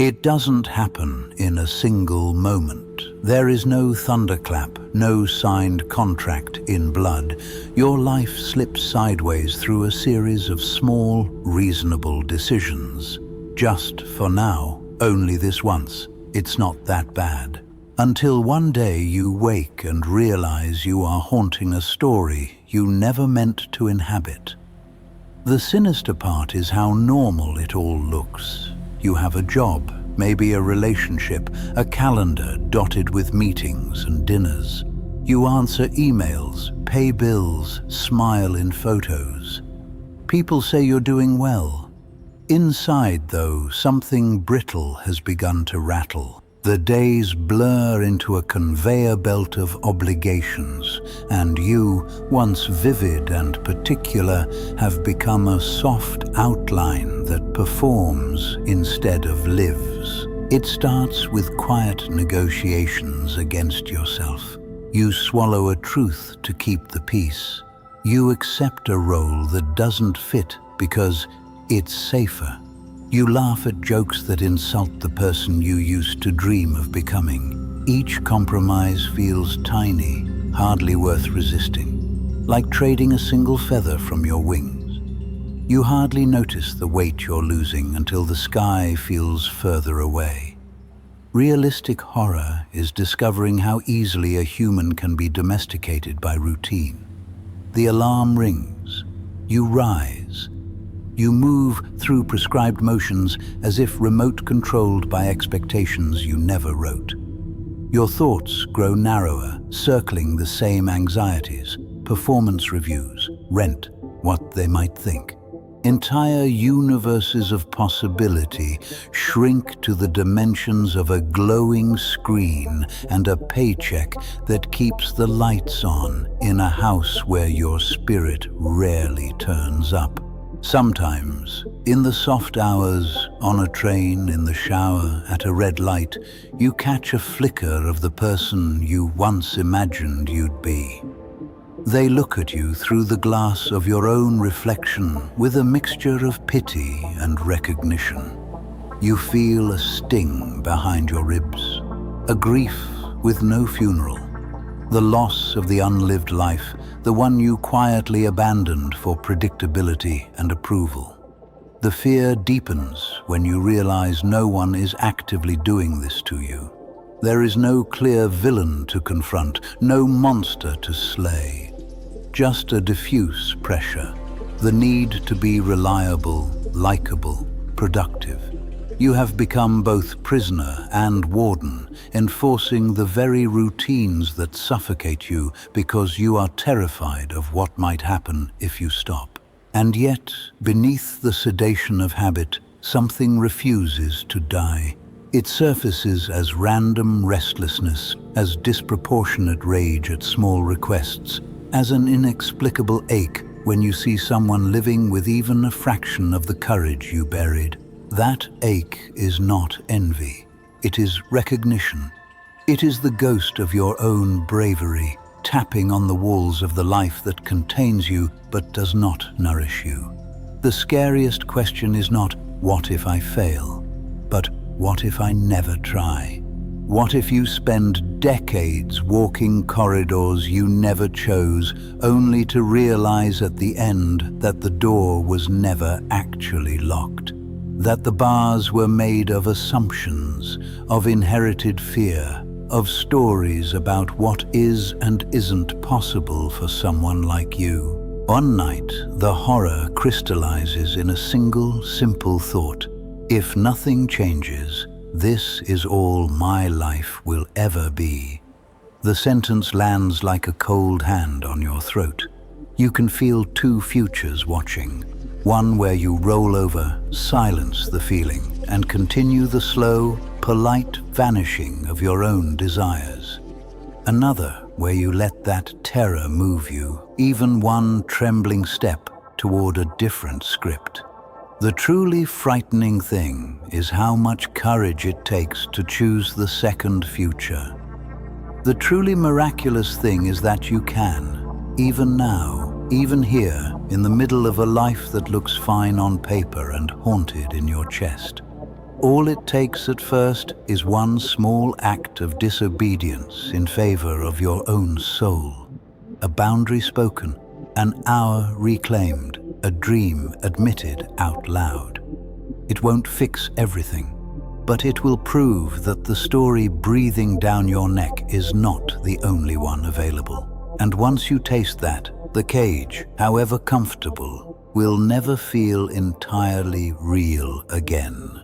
It doesn't happen in a single moment. There is no thunderclap, no signed contract in blood. Your life slips sideways through a series of small, reasonable decisions. Just for now, only this once. It's not that bad. Until one day you wake and realize you are haunting a story you never meant to inhabit. The sinister part is how normal it all looks. You have a job, maybe a relationship, a calendar dotted with meetings and dinners. You answer emails, pay bills, smile in photos. People say you're doing well. Inside, though, something brittle has begun to rattle. The days blur into a conveyor belt of obligations, and you, once vivid and particular, have become a soft outline that performs instead of lives. It starts with quiet negotiations against yourself. You swallow a truth to keep the peace. You accept a role that doesn't fit because it's safer. You laugh at jokes that insult the person you used to dream of becoming. Each compromise feels tiny, hardly worth resisting, like trading a single feather from your wings. You hardly notice the weight you're losing until the sky feels further away. Realistic horror is discovering how easily a human can be domesticated by routine. The alarm rings. You rise. You move through prescribed motions as if remote-controlled by expectations you never wrote. Your thoughts grow narrower, circling the same anxieties, performance reviews, rent, what they might think. Entire universes of possibility shrink to the dimensions of a glowing screen and a paycheck that keeps the lights on in a house where your spirit rarely turns up. Sometimes, in the soft hours, on a train, in the shower, at a red light, you catch a flicker of the person you once imagined you'd be. They look at you through the glass of your own reflection with a mixture of pity and recognition. You feel a sting behind your ribs, a grief with no funeral, the loss of the unlived life, the one you quietly abandoned for predictability and approval. The fear deepens when you realize no one is actively doing this to you. There is no clear villain to confront, no monster to slay. Just a diffuse pressure, the need to be reliable, likable, productive. You have become both prisoner and warden, enforcing the very routines that suffocate you because you are terrified of what might happen if you stop. And yet, beneath the sedation of habit, something refuses to die. It surfaces as random restlessness, as disproportionate rage at small requests, as an inexplicable ache when you see someone living with even a fraction of the courage you buried. That ache is not envy. It is recognition. It is the ghost of your own bravery, tapping on the walls of the life that contains you but does not nourish you. The scariest question is not, what if I fail? But what if I never try? What if you spend decades walking corridors you never chose, only to realize at the end that the door was never actually locked? That the bars were made of assumptions, of inherited fear, of stories about what is and isn't possible for someone like you. One night, the horror crystallizes in a single, simple thought. If nothing changes, this is all my life will ever be. The sentence lands like a cold hand on your throat. You can feel two futures watching. One where you roll over, silence the feeling, and continue the slow, polite vanishing of your own desires. Another where you let that terror move you, even one trembling step toward a different script. The truly frightening thing is how much courage it takes to choose the second future. The truly miraculous thing is that you can, even now, even here, in the middle of a life that looks fine on paper and haunted in your chest. All it takes at first is one small act of disobedience in favor of your own soul. A boundary spoken, an hour reclaimed, a dream admitted out loud. It won't fix everything, but it will prove that the story breathing down your neck is not the only one available. And once you taste that, the cage, however comfortable, will never feel entirely real again.